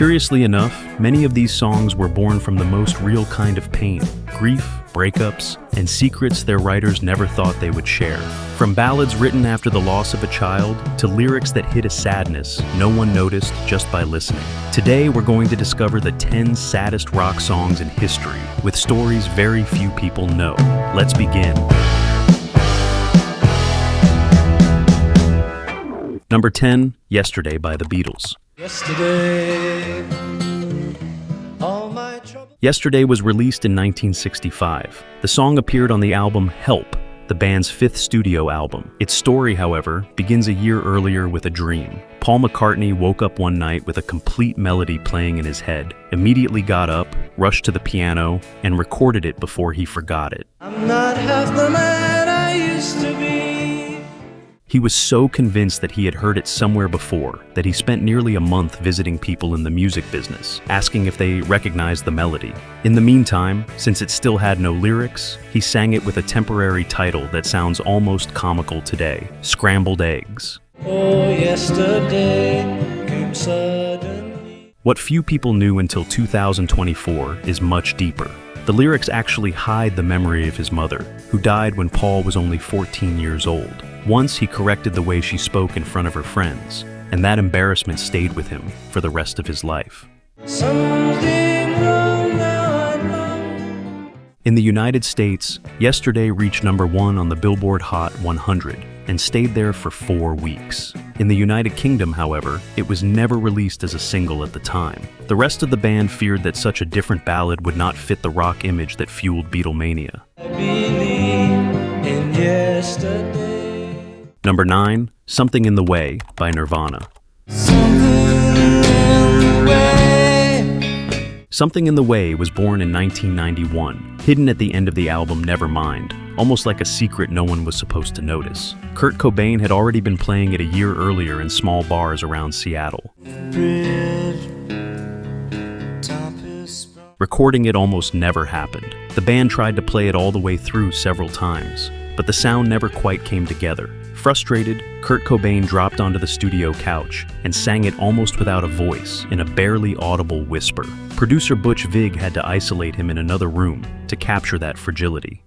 Curiously enough, many of these songs were born from the most real kind of pain, grief, breakups, and secrets their writers never thought they would share. From ballads written after the loss of a child to lyrics that hid a sadness no one noticed just by listening. Today, we're going to discover the 10 saddest rock songs in history, with stories very few people know. Let's begin. Number 10, Yesterday by the Beatles. Yesterday was released in 1965. The song appeared on the album Help, the band's fifth studio album. Its story, however, begins a year earlier with a dream. Paul McCartney woke up one night with a complete melody playing in his head, immediately got up, rushed to the piano, and recorded it before he forgot it. I'm not half the man I used to be. He was so convinced that he had heard it somewhere before that he spent nearly a month visiting people in the music business, asking if they recognized the melody. In the meantime, since it still had no lyrics, he sang it with a temporary title that sounds almost comical today, Scrambled Eggs. Oh, yesterday came suddenly. What few people knew until 2024 is much deeper. The lyrics actually hide the memory of his mother, who died when Paul was only 14 years old. Once he corrected the way she spoke in front of her friends, and that embarrassment stayed with him for the rest of his life. Something wrong now I know. In the United States, Yesterday reached number 1 on the Billboard Hot 100 and stayed there for 4 weeks. In the United Kingdom, however, it was never released as a single at the time. The rest of the band feared that such a different ballad would not fit the rock image that fueled Beatlemania. I believe in yesterday. Number 9, Something in the Way by Nirvana. Something in the Way was born in 1991, hidden at the end of the album Nevermind, almost like a secret no one was supposed to notice. Kurt Cobain had already been playing it a year earlier in small bars around Seattle. Recording it almost never happened. The band tried to play it all the way through several times, but the sound never quite came together. Frustrated, Kurt Cobain dropped onto the studio couch and sang it almost without a voice, in a barely audible whisper. Producer Butch Vig had to isolate him in another room to capture that fragility.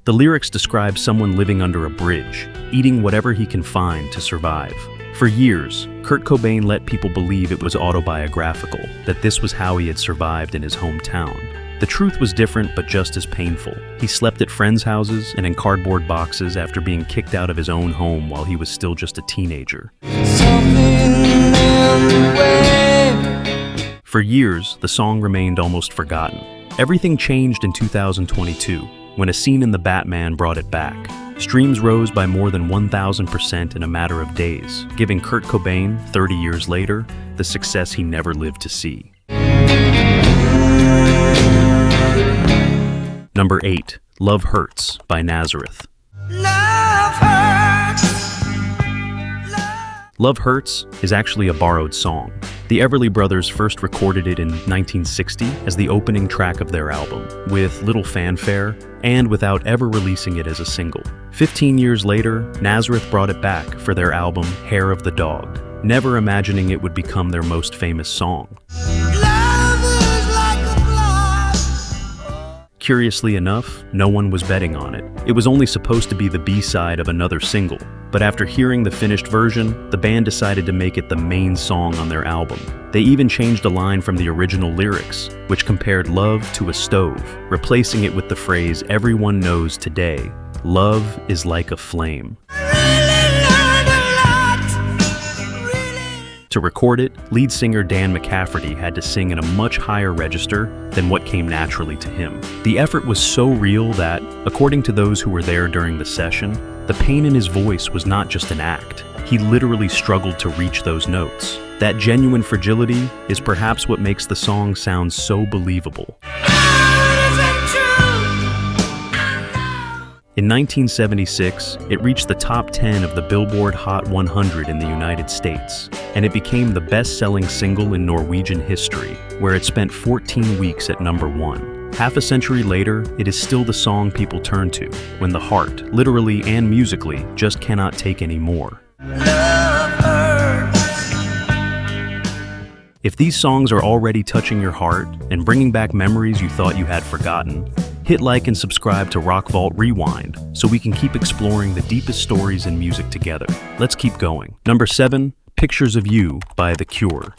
The lyrics describe someone living under a bridge, eating whatever he can find to survive. For years, Kurt Cobain let people believe it was autobiographical, that this was how he had survived in his hometown. The truth was different, but just as painful. He slept at friends' houses and in cardboard boxes after being kicked out of his own home while he was still just a teenager. For years, the song remained almost forgotten. Everything changed in 2022, when a scene in The Batman brought it back. Streams rose by more than 1,000% in a matter of days, giving Kurt Cobain, 30 years later, the success he never lived to see. Number 8, Love Hurts by Nazareth. Love hurts. Love Hurts is actually a borrowed song. The Everly Brothers first recorded it in 1960 as the opening track of their album, with little fanfare and without ever releasing it as a single. 15 years later, Nazareth brought it back for their album Hair of the Dog, never imagining it would become their most famous song. Curiously enough, no one was betting on it. It was only supposed to be the B-side of another single, but after hearing the finished version, the band decided to make it the main song on their album. They even changed a line from the original lyrics, which compared love to a stove, replacing it with the phrase everyone knows today, "Love is like a flame." To record it, lead singer Dan McCafferty had to sing in a much higher register than what came naturally to him. The effort was so real that, according to those who were there during the session, the pain in his voice was not just an act. He literally struggled to reach those notes. That genuine fragility is perhaps what makes the song sound so believable. In 1976, it reached the top 10 of the Billboard Hot 100 in the United States, and it became the best-selling single in Norwegian history, where it spent 14 weeks at number 1. Half a century later, it is still the song people turn to, when the heart, literally and musically, just cannot take any more. Love hurts. If these songs are already touching your heart and bringing back memories you thought you had forgotten, hit like and subscribe to Rock Vault Rewind so we can keep exploring the deepest stories in music together. Let's keep going. Number 7, Pictures of You by The Cure.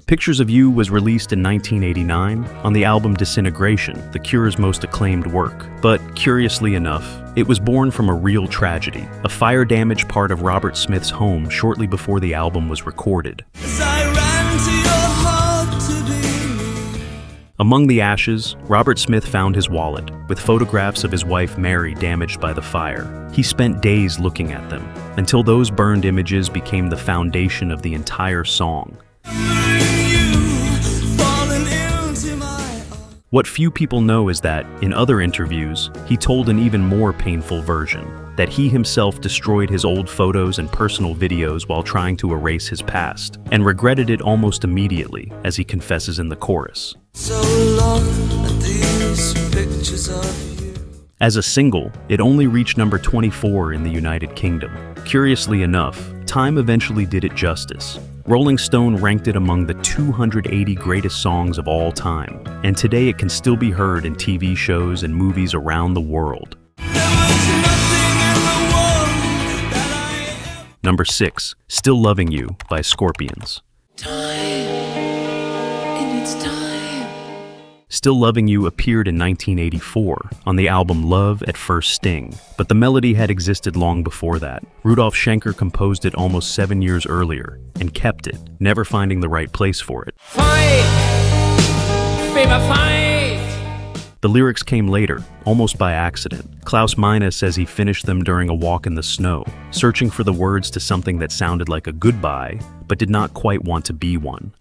Pictures of You was released in 1989 on the album Disintegration, The Cure's most acclaimed work. But curiously enough, it was born from a real tragedy, a fire-damaged part of Robert Smith's home shortly before the album was recorded. Among the ashes, Robert Smith found his wallet, with photographs of his wife Mary damaged by the fire. He spent days looking at them, until those burned images became the foundation of the entire song. What few people know is that, in other interviews, he told an even more painful version, that he himself destroyed his old photos and personal videos while trying to erase his past, and regretted it almost immediately, as he confesses in the chorus. So long at these pictures of you. As a single, it only reached number 24 in the United Kingdom. Curiously enough, time eventually did it justice. Rolling Stone ranked it among the 280 greatest songs of all time, and today it can still be heard in TV shows and movies around the world. Number 6, Still Loving You by Scorpions. Still Loving You appeared in 1984 on the album Love at First Sting, but the melody had existed long before that. Rudolf Schenker composed it almost 7 years earlier and kept it, never finding the right place for it. Fight! Baby, fight! The lyrics came later, almost by accident. Klaus Meine says he finished them during a walk in the snow, searching for the words to something that sounded like a goodbye, but did not quite want to be one.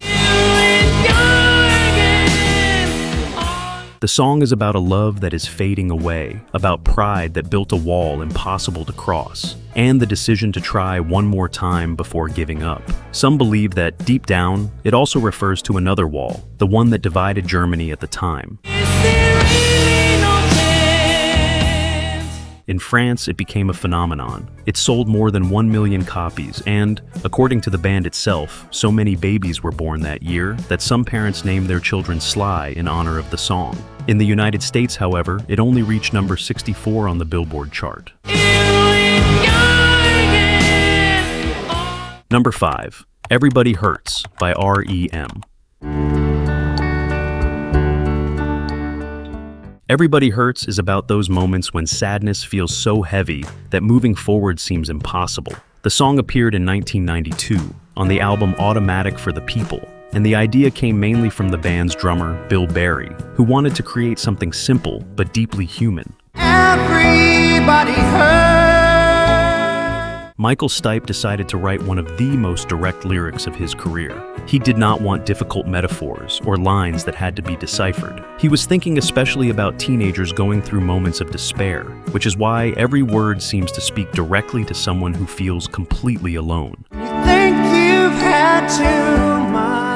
The song is about a love that is fading away, about pride that built a wall impossible to cross, and the decision to try one more time before giving up. Some believe that, deep down, it also refers to another wall, the one that divided Germany at the time. In France, it became a phenomenon. It sold more than 1 million copies, and, according to the band itself, so many babies were born that year that some parents named their children Sly in honor of the song. In the United States, however, it only reached number 64 on the Billboard chart. Number 5, Everybody Hurts by R.E.M. Everybody Hurts is about those moments when sadness feels so heavy that moving forward seems impossible. The song appeared in 1992 on the album Automatic for the People, and the idea came mainly from the band's drummer, Bill Berry, who wanted to create something simple but deeply human. Everybody hurts. Michael Stipe decided to write one of the most direct lyrics of his career. He did not want difficult metaphors or lines that had to be deciphered. He was thinking especially about teenagers going through moments of despair, which is why every word seems to speak directly to someone who feels completely alone. You think you've had too much.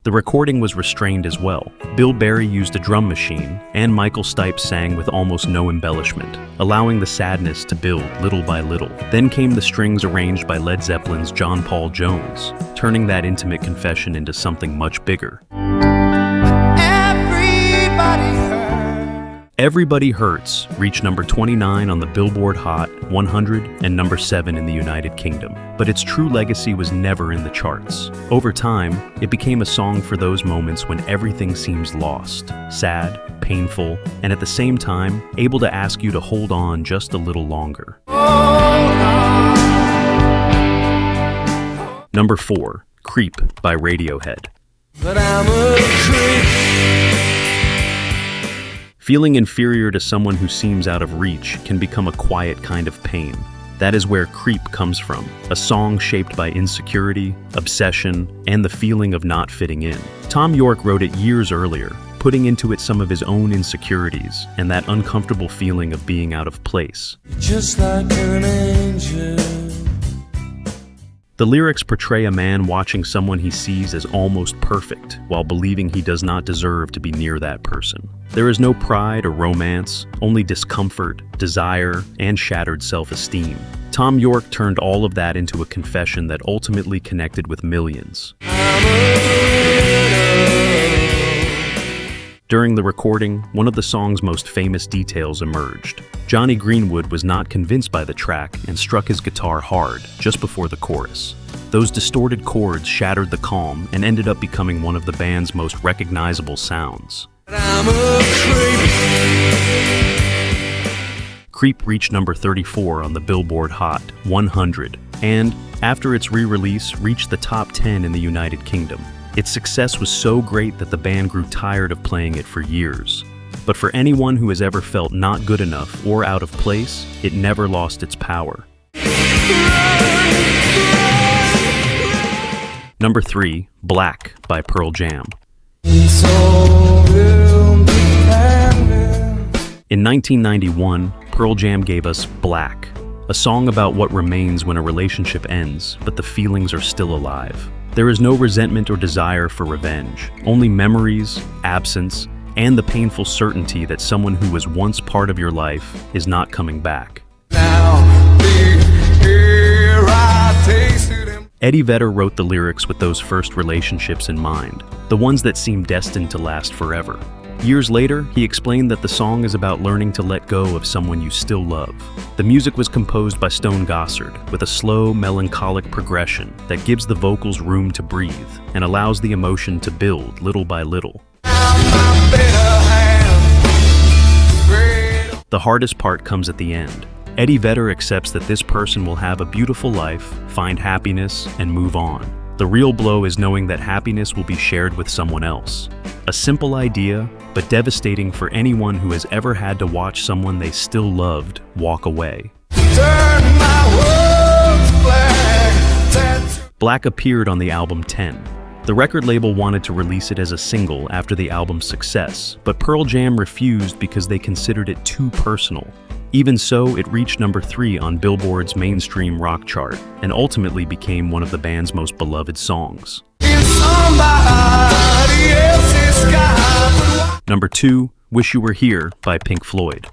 The recording was restrained as well. Bill Berry used a drum machine, and Michael Stipe sang with almost no embellishment, allowing the sadness to build little by little. Then came the strings arranged by Led Zeppelin's John Paul Jones, turning that intimate confession into something much bigger. Everybody hurts. Everybody Hurts reached number 29 on the Billboard Hot 100 and number 7 in the United Kingdom. But its true legacy was never in the charts. Over time, it became a song for those moments when everything seems lost, sad, painful, and at the same time, able to ask you to hold on just a little longer. Number 4, Creep by Radiohead. But I'm a creep. Feeling inferior to someone who seems out of reach can become a quiet kind of pain. That is where Creep comes from, a song shaped by insecurity, obsession, and the feeling of not fitting in. Tom York wrote it years earlier, putting into it some of his own insecurities and that uncomfortable feeling of being out of place. Just like an angel. The lyrics portray a man watching someone he sees as almost perfect, while believing he does not deserve to be near that person. There is no pride or romance, only discomfort, desire, and shattered self-esteem. Tom York turned all of that into a confession that ultimately connected with millions. During the recording, one of the song's most famous details emerged. Johnny Greenwood was not convinced by the track and struck his guitar hard just before the chorus. Those distorted chords shattered the calm and ended up becoming one of the band's most recognizable sounds. Creep reached number 34 on the Billboard Hot 100, and, after its re-release, reached the top 10 in the United Kingdom. Its success was so great that the band grew tired of playing it for years. But for anyone who has ever felt not good enough or out of place, it never lost its power. Number 3, Black by Pearl Jam. In 1991, Pearl Jam gave us Black, a song about what remains when a relationship ends, but the feelings are still alive. There is no resentment or desire for revenge, only memories, absence, and the painful certainty that someone who was once part of your life is not coming back. Eddie Vedder wrote the lyrics with those first relationships in mind, the ones that seemed destined to last forever. Years later, he explained that the song is about learning to let go of someone you still love. The music was composed by Stone Gossard, with a slow, melancholic progression that gives the vocals room to breathe and allows the emotion to build little by little. The hardest part comes at the end. Eddie Vedder accepts that this person will have a beautiful life, find happiness, and move on. The real blow is knowing that happiness will be shared with someone else. A simple idea, but devastating for anyone who has ever had to watch someone they still loved walk away. Black appeared on the album 10. The record label wanted to release it as a single after the album's success, but Pearl Jam refused because they considered it too personal. Even so, it reached number 3 on Billboard's mainstream rock chart and ultimately became one of the band's most beloved songs. Number 2, Wish You Were Here by Pink Floyd.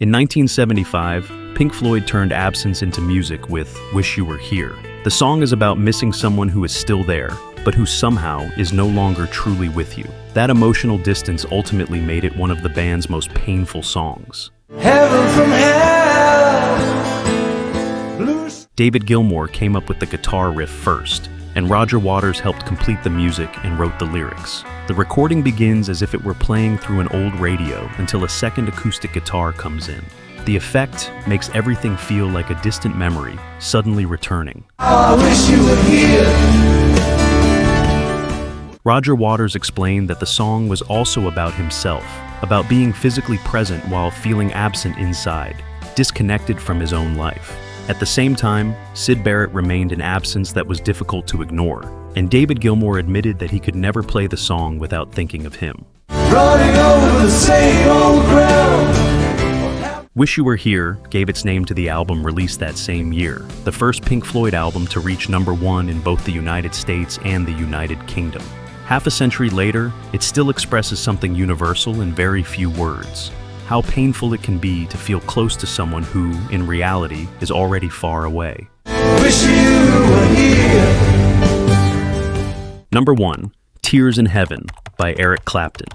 In 1975, Pink Floyd turned absence into music with Wish You Were Here. The song is about missing someone who is still there, but who somehow is no longer truly with you. That emotional distance ultimately made it one of the band's most painful songs. Heaven from hell. David Gilmour came up with the guitar riff first, and Roger Waters helped complete the music and wrote the lyrics. The recording begins as if it were playing through an old radio until a second acoustic guitar comes in. The effect makes everything feel like a distant memory, suddenly returning. I wish you were here. Roger Waters explained that the song was also about himself, about being physically present while feeling absent inside, disconnected from his own life. At the same time, Syd Barrett remained an absence that was difficult to ignore, and David Gilmour admitted that he could never play the song without thinking of him. Running over the same old ground. Wish You Were Here gave its name to the album released that same year, the first Pink Floyd album to reach number 1 in both the United States and the United Kingdom. Half a century later, it still expresses something universal in very few words: how painful it can be to feel close to someone who, in reality, is already far away. Wish you were here. Number 1, Tears in Heaven by Eric Clapton.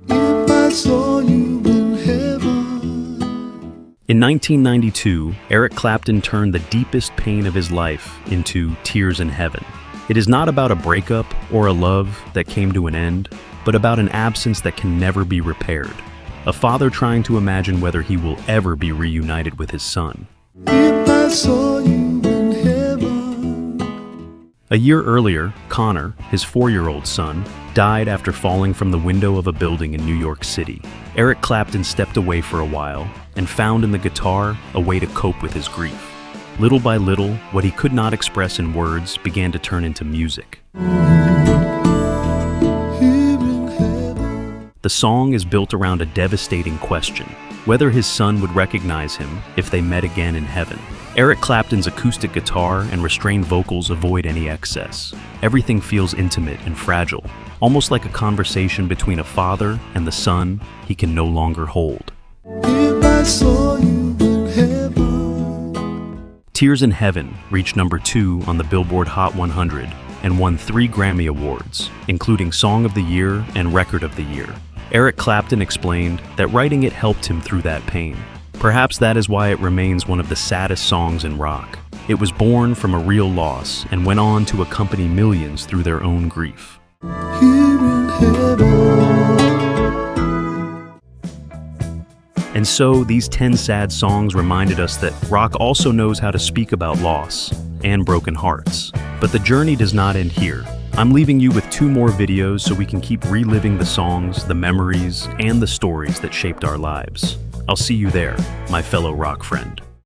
If I saw you in heaven. In 1992, Eric Clapton turned the deepest pain of his life into Tears in Heaven. It is not about a breakup or a love that came to an end, but about an absence that can never be repaired. A father trying to imagine whether he will ever be reunited with his son. If I saw you in heaven. A year earlier, Connor, his 4-year-old son, died after falling from the window of a building in New York City. Eric Clapton stepped away for a while and found in the guitar a way to cope with his grief. Little by little, what he could not express in words began to turn into music. Here in heaven. The The song is built around a devastating question: whether his son would recognize him if they met again in heaven. Eric Clapton's acoustic guitar and restrained vocals avoid any excess. Everything feels intimate and fragile, almost like a conversation between a father and the son he can no longer hold. If I saw you in heaven. Tears in Heaven reached number 2 on the Billboard Hot 100 and won 3 Grammy Awards, including Song of the Year and Record of the Year. Eric Clapton explained that writing it helped him through that pain. Perhaps that is why it remains one of the saddest songs in rock. It was born from a real loss and went on to accompany millions through their own grief. Here in heaven. And so, these 10 sad songs reminded us that rock also knows how to speak about loss and broken hearts. But the journey does not end here. I'm leaving you with 2 more videos so we can keep reliving the songs, the memories, and the stories that shaped our lives. I'll see you there, my fellow rock friend.